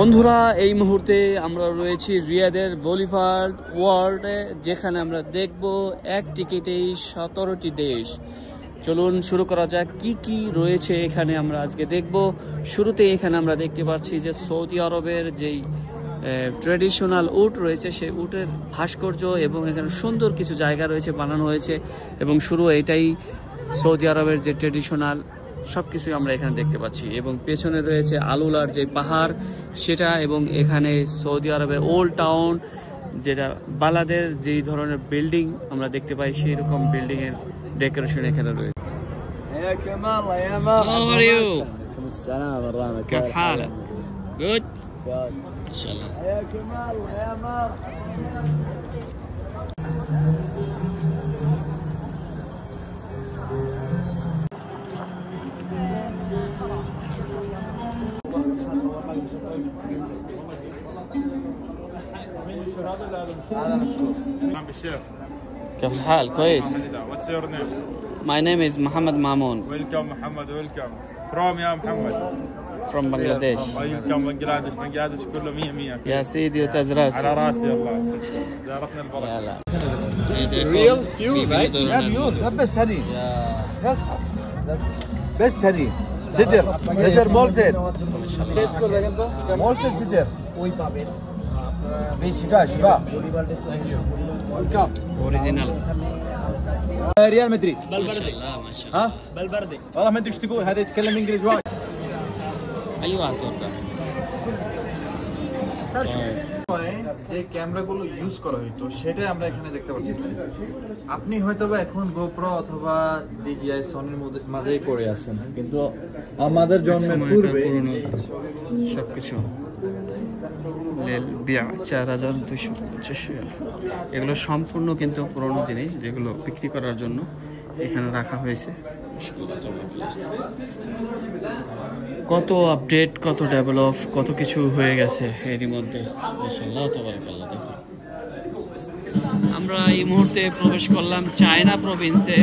বন্ধুরা এই মুহূর্তে আমরা রয়েছি রিয়াদের বলিভার্ড ওয়ার্ল্ডে, যেখানে আমরা দেখব এক টিকিটেই 17টি দেশ। চলুন শুরু করা যাক কি কি রয়েছে এখানে আমরা আজকে দেখব। শুরুতে এখানে আমরা দেখতে পাচ্ছি যে সৌদি আরবের যেই ট্রেডিশনাল উট রয়েছে সেই উটের ভাস্কর্য এবং এখানে সুন্দর কিছু জায়গা রয়েছে বানানো হয়েছে এবং শুরু এটাই সৌদি আরবের যে ট্রেডিশনাল সবকিছুই আমরা এখানে দেখতে পাচ্ছি এবং পেছনে রয়েছে আলুলার যে পাহাড় সেটা এবং এখানে সৌদি আরবের ওল্ড টাউন যেটা বালাদের যেই ধরনের বিল্ডিং আমরা দেখতে পাই সেই রকম বিল্ডিং এর ডেকোরেশন এখানে রয়েছে। يا كمال يا مر How are you? عليكم السلام ورحمة كيف حالك؟ Good? إن شاء الله. يا كمال يا مر كيف الحال؟ كويس. What's your name? My name is Mohammed Mamoon Welcome Muhammad, welcome. From يا محمد. from Bangladesh. Welcome بنجلاديش، بنجلاديش كله 100 يا سيدي وتاج راسي. على راسي الله. زارتنا البركة. يلا. real pure right yeah pure بس هني بس بس هني صدر مولتن مولتن صدر ওই পাবেন বেশি শিবা ওয়েলকাম Original. ريال مدريد ما شاء الله ما شاء الله. ها بالبردي والله ما ادري ايش تقول هذا يتكلم انجليزي وايد أيوة أتوقع. যে ক্যামেরাগুলো ইউজ করা হইতো সেটাই আমরা এখানে দেখতে পাচ্ছি। আপনি হয়তোবা এখন গোপ্রো অথবা ডিজিআই সনির মাঝেই পড়ে আছেন, কিন্তু আমাদের জন্মের পূর্বে সবকিছু বিয়া 4250 এগুলো সম্পূর্ণ কিন্তু পুরনো জিনিস যেগুলো বিক্রি করার জন্য এখানে রাখা হয়েছে। কত আপডেট, কত ডেভেলপ, কত কিছু হয়ে গেছে এরই মধ্যে। মাশাআল্লাহ তাবারাকাল্লাহ। দেখুন আমরা এই মুহূর্তে প্রবেশ করলাম চায়না প্রভিন্সে।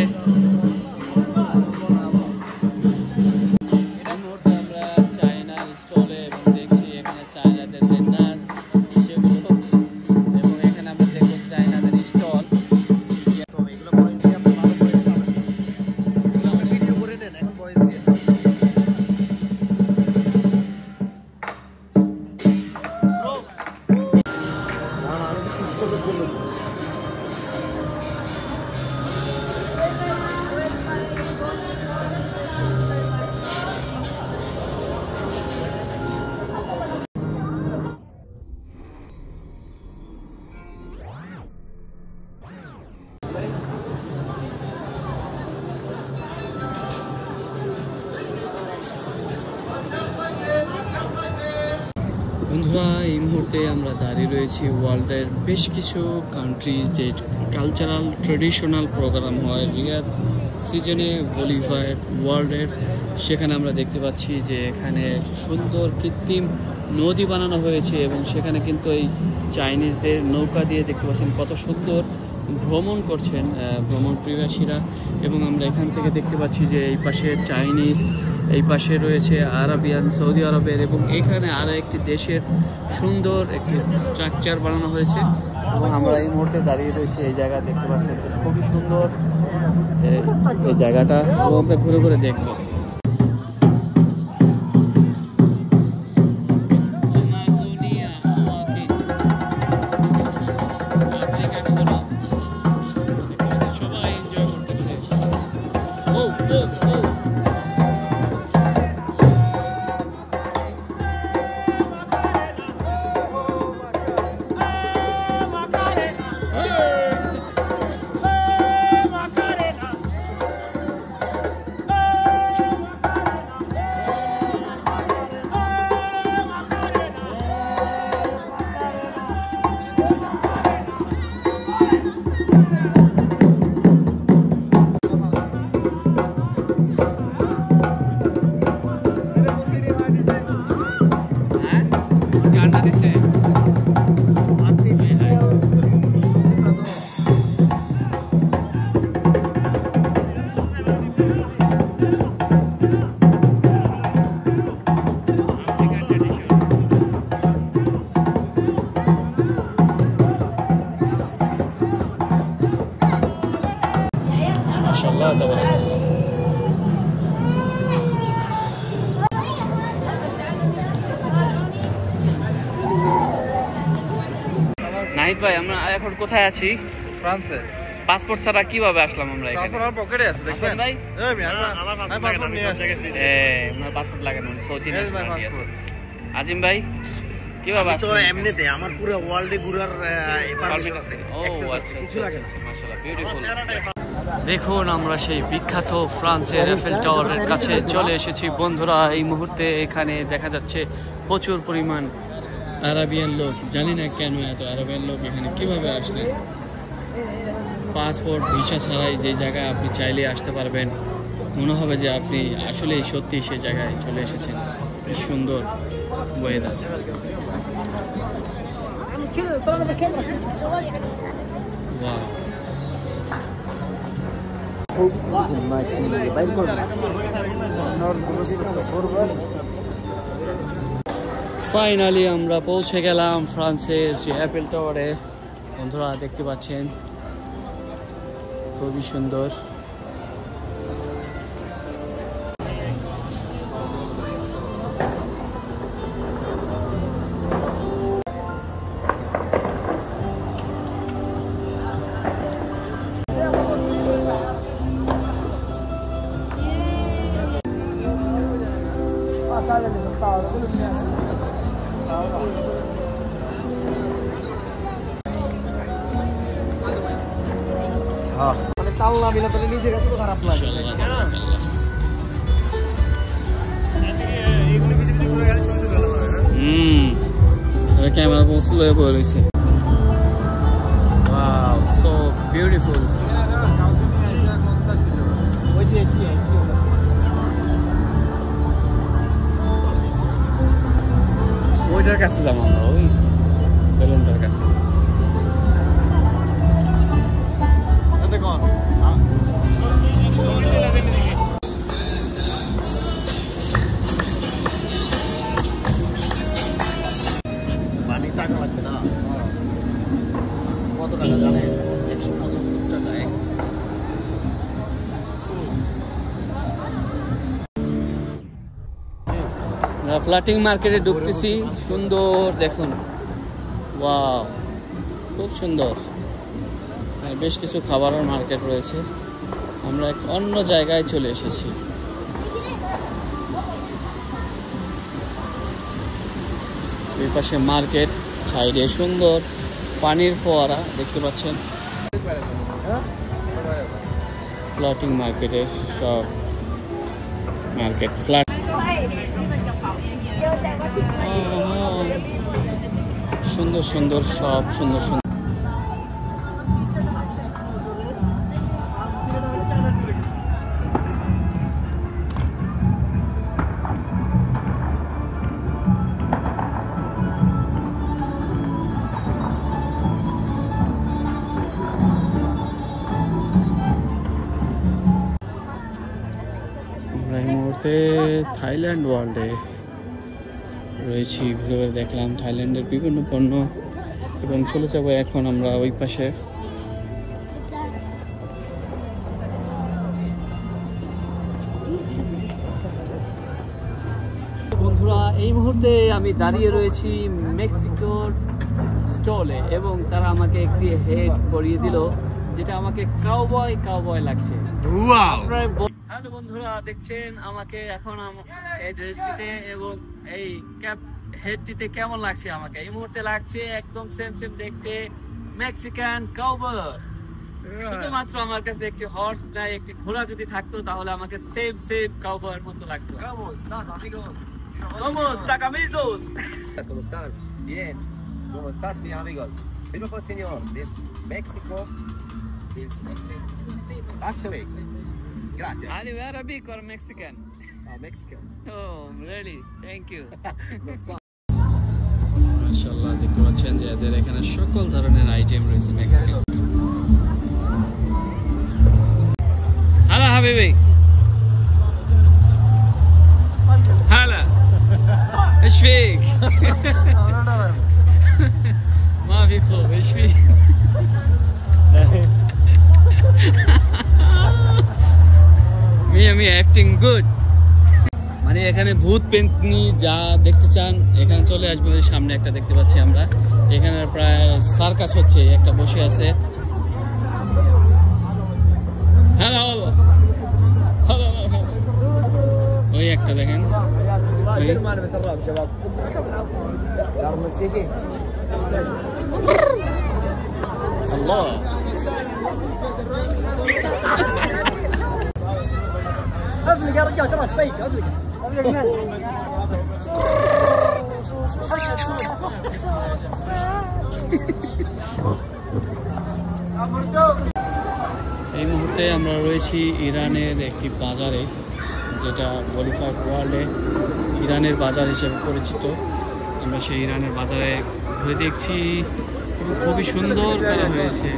বন্ধুরা এই মুহূর্তে আমরা দাঁড়িয়ে রয়েছি ওয়ার্ল্ডের বেশ কিছু কান্ট্রি যে কালচারাল ট্রেডিশনাল প্রোগ্রাম হয় রিয়াদ সিজনে বলিভার্ড ওয়ার্ল্ডের। সেখানে আমরা দেখতে পাচ্ছি যে এখানে সুন্দর কৃত্রিম নদী বানানো হয়েছে এবং সেখানে কিন্তু এই চাইনিজদের নৌকা দিয়ে দেখতে পাচ্ছেন কত সুন্দর ভ্রমণ করছেন ভ্রমণ প্রিয়সীরা। এবং আমরা এখান থেকে দেখতে পাচ্ছি যে এই পাশে চাইনিজ, এই পাশে রয়েছে আরাবিয়ান সৌদি আরবের এবং এখানে আরও একটি দেশের সুন্দর একটি স্ট্রাকচার বানানো হয়েছে এবং আমরা এই মুহূর্তে দাঁড়িয়ে রয়েছি এই জায়গা দেখতে পাচ্ছি যে খুবই সুন্দর এই জায়গাটা এবং আমরা ঘুরে ঘুরে দেখবো। নাহিদ ভাই, আমরা এখন কোথায় আছি? ফ্রান্সে। পাসপোর্ট ছাড়া কিভাবে আসলাম আমরা এখানে? পাসপোর্ট আমার পকেটে আছে, দেখেন ভাই। আমার পাসপোর্ট নিয়ে আসছি। আমার পাসপোর্ট লাগানো সৌদি এই ভাই পাসপোর্ট। আজিম ভাই কিভাবে তো এমনিতে আমার পুরো ওয়ার্ল্ডে ঘোরার পারমিশন আছে। ও আচ্ছা, কিছু লাগে না। মাশাআল্লাহ, বিউটিফুল। দেখুন আমরা সেই বিখ্যাত ফ্রান্সের এফেল টাওয়ারের কাছে চলে এসেছি বন্ধুরা। এই মুহূর্তে এখানে দেখা যাচ্ছে প্রচুর পরিমাণ আরাবিয়ান লোক। জানি না কেন এত আরাবিয়ান লোক এখানে কিভাবে আসলেন। পাসপোর্ট ভিসা ছাড়াই যে জায়গায় আপনি চাইলে আসতে পারবেন, মনে হবে যে আপনি আসলেই সত্যি সে জায়গায় চলে এসেছেন। কি সুন্দর ওয়েদার। ওয়াও, ফাইনালি আমরা পৌঁছে গেলাম ফ্রান্সের সেই এফেল টাওয়ারে। বন্ধুরা দেখতে পাচ্ছেন খুবই সুন্দর। মানে তাল না মিলে তাহলে নিজের কাছে তো খারাপ লাগে। ক্যামেরা বসে লয়ে পড়ে রয়েছে। Wow, so beautiful. ওইটার কাছে যাবো আমরা, ওই বেলুনটার কাছে। পানি টাকা লাগবে না, কত টাকা জানেন? 175 টাকায়। ফ্লাটিং মার্কেটে ঢুকতেছি। সুন্দর দেখুন, ওয়াও, খুব সুন্দর। আর বেশ কিছু খাবারের মার্কেট রয়েছে। আমরা এক অন্য জায়গায় চলে এসেছি। এই পাশে মার্কেট, সাইডে সুন্দর পানির ফোয়ারা দেখতে পাচ্ছেন। ফ্লোটিং মার্কেটে সব মার্কেট ফ্ল্যাট। সুন্দর সুন্দর সব সুন্দর সুন্দর। এই মুহূর্তে থাইল্যান্ড ওয়ার্ল্ডে রয়েছি, ঘুরে দেখলাম থাইল্যান্ডের বিভিন্ন পণ্য এবং চলে যাবো এখন আমরা ওই পাশে। বন্ধুরা এই মুহূর্তে আমি দাঁড়িয়ে রয়েছি মেক্সিকোর স্টলে এবং তারা আমাকে একটি হেড পরিয়ে দিল, যেটা আমাকে কাউবয় কাউবয় লাগছে। হ্যালো বন্ধুরা, দেখছেন আমাকে এখন এই ড্রেসটিতে এবং এই ক্যাপ হেডটিতে কেমন লাগছে? আমাকে এই মুহূর্তে লাগছে একদম সেম সেম দেখতে মেক্সিকান কাউবয়। শুধুমাত্র আমার কাছে একটি হর্স নাই, একটি ঘোড়া যদি থাকতো তাহলে আমাকে সেম সেম কাউবয়ের মতো লাগতো। ¿Cómo estás, amigos? ¿Cómo estás? Bien. ¿Cómo estás, mis amigos? Primero, señor, this Mexico is last week. Gracias. Are you Arabic or Mexican? Mexican. Oh, really? Thank you. মাশাআল্লাহ, দেখতে পাচ্ছেন যে এদের এখানে সকল ধরনের আইটেম রয়েছে মেক্সিকান। হ্যালো হাবিবি, هلا ايش فيك؟ ما في خوف، ايش فيك؟ মিয়া মিয়া অ্যাক্টিং গুড। মানে এখানে ভূত পেন্টনি যা দেখতে চান এখানে চলে আসবে। ওই সামনে একটা দেখতে পাচ্ছি আমরা, এখানে প্রায় সার্কাস হচ্ছে, একটা বসে আছে। হ্যালো ওই একটা দেখেন, আল্লাহ اطلق يا رجال ترى شوي اطلق এই মুহূর্তে আমরা রয়েছি ইরানের একটি বাজারে, যেটা বলিফাইড ওয়ার্ল্ডে ইরানের বাজার হিসেবে পরিচিত। আমরা সেই ইরানের বাজারে ঘুরে দেখছি, খুবই সুন্দর করা হয়েছে।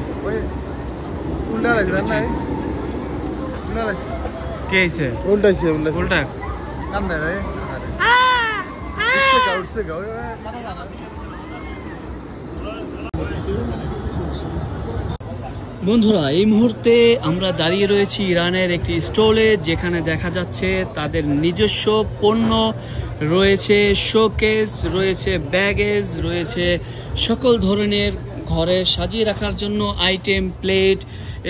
কে হয়েছে উল্টা বন্ধুরা, এই মুহূর্তে আমরা দাঁড়িয়ে রয়েছি ইরানের একটি স্টলে, যেখানে দেখা যাচ্ছে তাদের নিজস্ব পণ্য রয়েছে, শোকেস রয়েছে, ব্যাগেজ রয়েছে, সকল ধরনের ঘরে সাজিয়ে রাখার জন্য আইটেম, প্লেট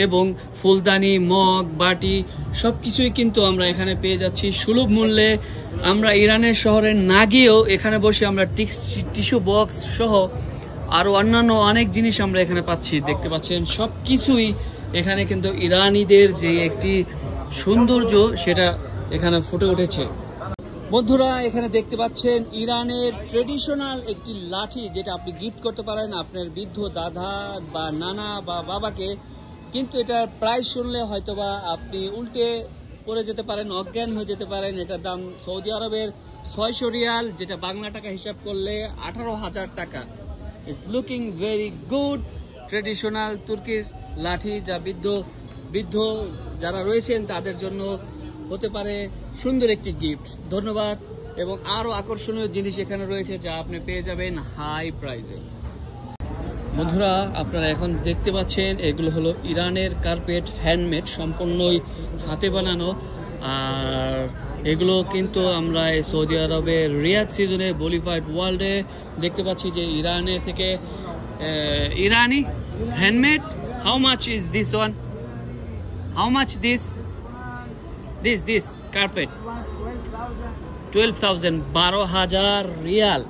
এবং ফুলদানি, মগ, বাটি সব কিছুই কিন্তু আমরা এখানে পেয়ে যাচ্ছি সুলভ মূল্যে। আমরা ইরানের শহরে না গিয়েও এখানে বসে আমরা টিস্যু বক্স সহ আরও অন্যান্য অনেক জিনিস আমরা এখানে পাচ্ছি। দেখতে পাচ্ছেন সব কিছুই এখানে কিন্তু ইরানিদের যে একটি সৌন্দর্য সেটা এখানে ফুটে উঠেছে। বন্ধুরা, এখানে দেখতে পাচ্ছেন ইরানের ট্রেডিশনাল একটি লাঠি, যেটা আপনি গিফট করতে পারেন আপনার বৃদ্ধ দাদা বা নানা বা বাবাকে। কিন্তু এটার প্রাইস শুনলে হয়তোবা আপনি উল্টে পড়ে যেতে পারেন, অজ্ঞান হয়ে যেতে পারেন। এটার দাম সৌদি আরবের 600 রিয়াল, যেটা বাংলা টাকা হিসাব করলে 18,000 টাকা। It's looking very good. Traditional তুর্কির লাঠি, যা বৃদ্ধ যারা রয়েছেন তাদের জন্য হতে পারে সুন্দর একটি গিফট। ধন্যবাদ। এবং আরও আকর্ষণীয় জিনিস এখানে রয়েছে, যা আপনি পেয়ে যাবেন হাই প্রাইসে। বন্ধুরা, আপনারা এখন দেখতে পাচ্ছেন এগুলো হলো ইরানের কার্পেট, হ্যান্ডমেড, সম্পূর্ণই হাতে বানানো। আর এগুলো কিন্তু আমরা এই সৌদি আরবের রিয়াদ সিজনে বলিফাইড ওয়ার্ল্ডে দেখতে পাচ্ছি যে ইরানের থেকে ইরানি handmade. How much is this one? How much this carpet? 12,000, 12,000 rial,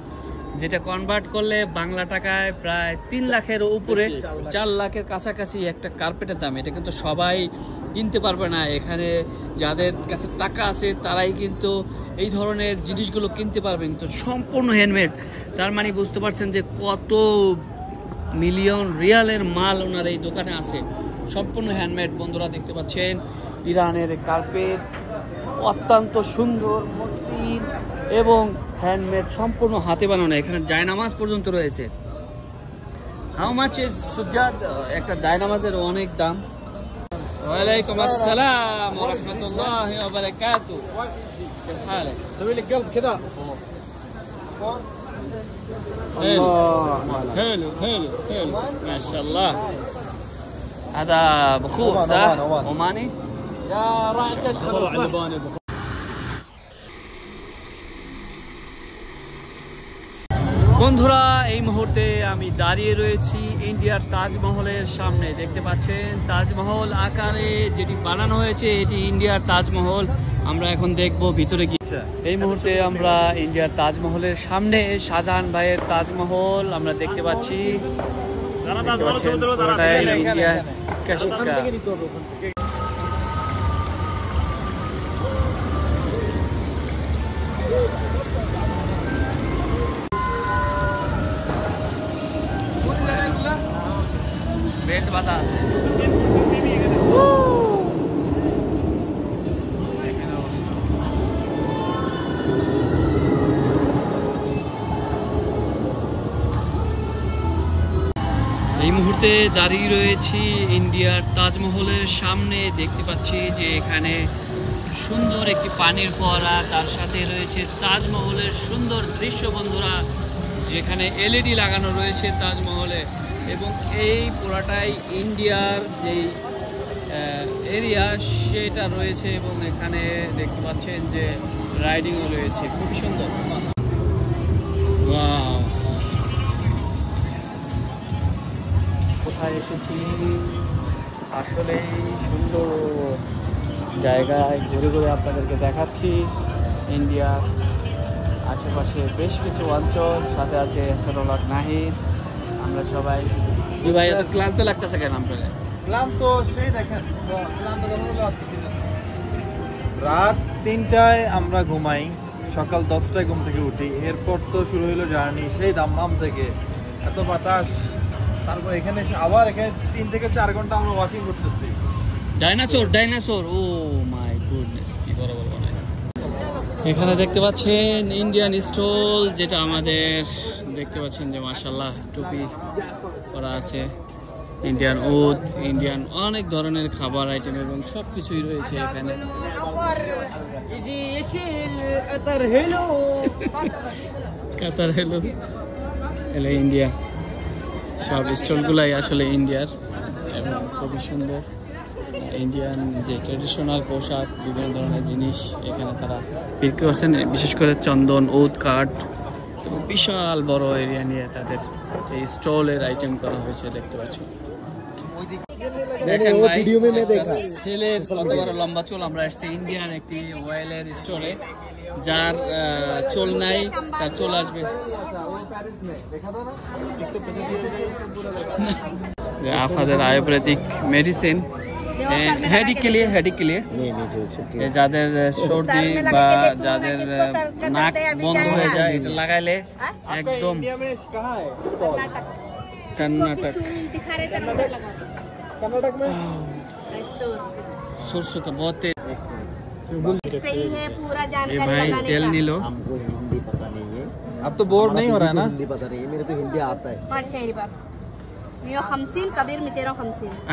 যেটা কনভার্ট করলে বাংলা টাকায় প্রায় 3 লাখের উপরে, 4 লাখের কাছাকাছি একটা কার্পেটের দাম। এটা কিন্তু সবাই কিনতে পারবে না। এখানে যাদের কাছে টাকা আছে তারাই কিন্তু এই ধরনের জিনিসগুলো কিনতে পারবে, কিন্তু সম্পূর্ণ হ্যান্ডমেড। তার মানে বুঝতে পারছেন যে কত মিলিয়ন রিয়ালের মাল ওনার এই দোকানে আছে, সম্পূর্ণ হ্যান্ডমেড। বন্ধুরা, দেখতে পাচ্ছেন ইরানের কার্পেট অত্যন্ত সুন্দর, মসৃণ এবং হ্যান্ডমেড, সম্পূর্ণ হাতে বানানো। এখানে জায়নামাজ পর্যন্ত রয়েছে। হাউ মাচ ইজ সুজাদ? একটা জায়নামাজের অনেক দাম। ওয়ালাইকুম আসসালাম ওয়া রাহমাতুল্লাহি ওয়া বারাকাতুহু। كيف حالك؟ سوي لك قلب كذا. حلو ما شاء الله. هذا بخور صح؟ عماني؟ يا راح تشتغل اللباني. বন্ধুরা, এই মুহূর্তে আমি দাঁড়িয়ে রয়েছি ইন্ডিয়ার তাজমহলের সামনে। দেখতে পাচ্ছেন তাজমহল আকারে যেটি বানানো হয়েছে, এটি ইন্ডিয়ার তাজমহল। আমরা এখন দেখব ভিতরে গিয়ে। এই মুহূর্তে আমরা ইন্ডিয়ার তাজমহলের সামনে, শাহজাহান ভাইয়ের তাজমহল আমরা দেখতে পাচ্ছি। ইন্ডিয়ার টিক্কা শিক্ষা। বেল্ট বাঁধা আছে। এই মুহূর্তে দাঁড়িয়ে রয়েছি ইন্ডিয়ার তাজমহলের সামনে। দেখতে পাচ্ছি যে এখানে সুন্দর একটি পানির ফোয়ারা, তার সাথে রয়েছে তাজমহলের সুন্দর দৃশ্য। বন্ধুরা, যেখানে এলইডি লাগানো রয়েছে তাজমহলে, এবং এই পুরাটাই ইন্ডিয়ার যেই এরিয়া সেটা রয়েছে, এবং এখানে দেখতে পাচ্ছেন যে রাইডিংও রয়েছে, খুবই সুন্দর। ওয়াও, কোথায় এসেছি, আসলেই সুন্দর জায়গায় ঘুরে ঘুরে আপনাদেরকে দেখাচ্ছি। ইন্ডিয়ার আশেপাশে বেশ কিছু অঞ্চল, সাথে আছে এসরুল্লাহ নাহিদ। আমরা সবাই ভাই এত ক্লান্ত লাগতেছে কেন আপনাদের? ক্লান্ত সেই দেখেন, ক্লান্ত রাত 3টায় আমরা ঘুমাই, সকাল 10টায় ঘুম থেকে উঠি, এরপর তো শুরু হলো জার্নি সেই দাম্মাম থেকে, এত বাতাস, তারপর এখানে এসে আবার এখানে 3 থেকে 4 ঘন্টা আমরা ওয়াকিং করতেছি। ডাইনোসর, ও মাই গুডনেস, কি বড় বড় বানাইছে। এখানে দেখতে পাচ্ছেন ইন্ডিয়ান স্টল, যেটা আমাদের দেখতে পাচ্ছেন যে মাশাআল্লাহ টুপি করা আছে, ইন্ডিয়ান ওট, ইন্ডিয়ান অনেক ধরনের খাবার আইটেম এবং সব কিছুই রয়েছে এখানে। কাতার হেলো এলে ইন্ডিয়া, সব স্টলগুলাই আসলে ইন্ডিয়ার এবং খুবই সুন্দর। ইন্ডিয়ান যে ট্রেডিশনাল পোশাক, বিভিন্ন ধরনের জিনিস এখানে তারা বিক্রি করছেন, বিশেষ করে চন্দন, ওট, কাঠ, বিশাল বড় এরিয়া নিয়ে তাদের এই স্টলের আইটেম করা হয়েছে দেখতে পাচ্ছি। দেখেন ভাই, ছেলের কত বড় লম্বা চুল। আমরা এসেছি ইন্ডিয়ান একটি ওয়েলের স্টোরে, যার চুল নাই তার চুল আসবে। আপনাদের আয়ুর্বেদিক মেডিসিন হেডিক के लिए যাদের সর্দি বা যাদের নাক বন্ধ হয়ে যায়, এটা লাগাইলে একদম कर्नाटक सरसों का बहुत तेल। ये भाई तेल नहीं लो, हमको हिंदी पता नहीं है। अब तो बोर्ड नहीं हो रहा है ना? हिंदी पता नहीं है, मेरे को हिंदी आता है।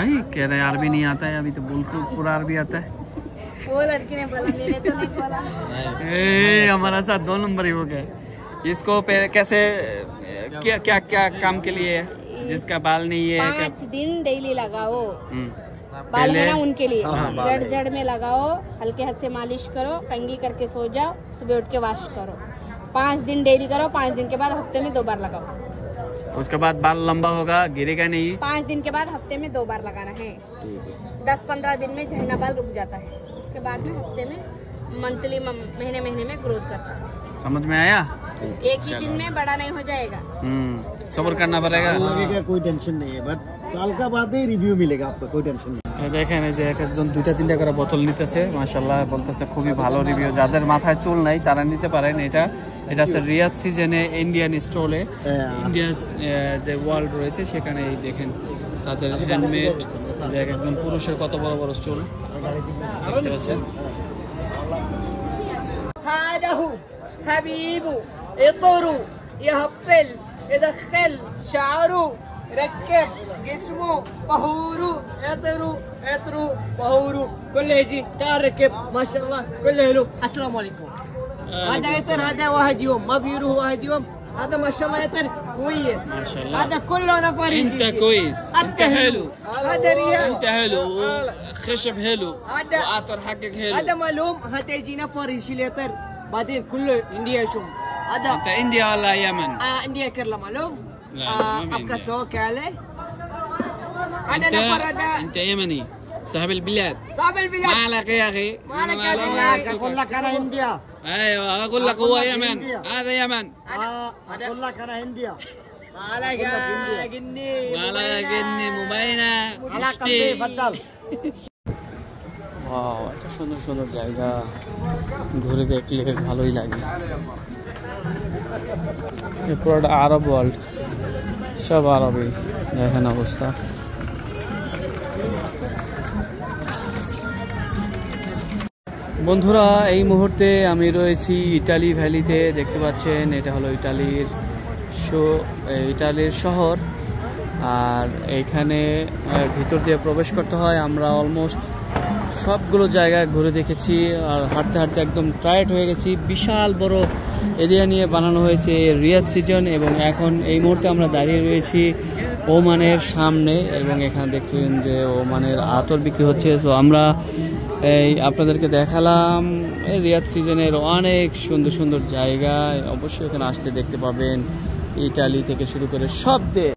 आई कह रहे अरबी नहीं आता है, अभी तो बिल्कुल पूरा अरबी आता है। वो लड़की ने बोला, मैंने तो नहीं बोला। हमारा साथ 2 नंबर ही हो गया। इसको कैसे क्या क्या क्या काम के लिए, जिसका बाल नहीं है 5 दिन डेली लगाओ, बाल है ना उनके लिए। जड़ जड़ में लगाओ, हल्के हाथ से मालिश करो, कंघी करके सो जाओ, सुबह उठ के वॉश करो। 5 दिन डेली करो, 5 दिन के बाद हफ्ते में 2 बार लगाओ। उसके बाद बाल लंबा होगा, गिरेगा नहीं। 5 दिन के बाद हफ्ते में 2 बार लगाना है। 10-15 दिन में झड़ना बाल रुक जाता है, उसके बाद में हफ्ते में मंथली महीने में ग्रोथ करता है। समझ में आया? एक ही दिन में बड़ा नहीं हो जाएगा, सब्र करना पड़ेगा। लगेगा, कोई टेंशन नहीं है, बट साल का बाद ही रिव्यू मिलेगा आपको, कोई टेंशन नहीं। দেখেন এই যে একজন 2-3টা করে বোতল নিতেছে, মাশাআল্লাহ বলতেছে খুবই ভালো রিভিউ। যাদের মাথায় চুল নাই তারা নিতে পারেন। এটা আছে রিয়াদ সিজনে ইন্ডিয়ান স্টলে, ইন্ডিয়ার যে ওয়ার্ল্ড রয়েছে সেখানে। এই দেখেন তাদের হ্যান্ডমেড, একজন পুরুষের কত বড় বড় চুল দেখতে পাচ্ছেন। هذا حبيبه يطرو يهبل يدخل شعره ركب جسمه طهوره يطرو طهوره كله يجي تعال ركب ما شاء الله كله له. السلام عليكم. هذا يصير هذا واحد يوم ما بيروح واحد يوم، هذا ما شاء الله يطير كويس ما شاء الله. هذا كله نفر انت كويس، انت حلو، هذا ريال انت حلو، خشب حلو، وعطر حقك حلو. هذا معلوم، هذا يجي نفر يشيل يطير بعدين كله انديا شوم. هذا انت انديا ولا يمن؟ انديا كرلا معلوم. لا ابقى سوق عليه. هذا نفر هذا انت يمني صاحب البلاد. صاحب البلاد مالك يا اخي؟ مالك يا اخي؟ اقول لك انا هندية. ايوه اقول لك هو يمن، هذا يمن. اقول لك انا هندية. مالك يا جني؟ مالك يا جني مبينة. على قلبي تفضل. ওয়াও, এটা সুন্দর সুন্দর জায়গা, ঘুরে দেখলে ভালোই লাগে। পুরোটা আরব ওয়ার্ল্ড, সব আরবি। দেখেন অবস্থা। বন্ধুরা, এই মুহূর্তে আমি রয়েছি ইটালি ভ্যালিতে। দেখতে পাচ্ছেন এটা হলো ইটালির শহর। আর এইখানে ভিতর দিয়ে প্রবেশ করতে হয়। আমরা অলমোস্ট সবগুলো জায়গায় ঘুরে দেখেছি আর হাঁটতে হাঁটতে একদম টায়ার্ড হয়ে গেছি। বিশাল বড় এরিয়া নিয়ে বানানো হয়েছে রিয়াদ সিজন। এবং এখন এই মুহূর্তে আমরা দাঁড়িয়ে রয়েছি ওমানের সামনে, এবং এখানে দেখছেন যে ওমানের আতর বিক্রি হচ্ছে। তো আমরা এই আপনাদেরকে দেখালাম রিয়াদ সিজনের অনেক সুন্দর সুন্দর জায়গা। অবশ্যই এখানে আসলে দেখতে পাবেন ইটালি থেকে শুরু করে সব দেশ।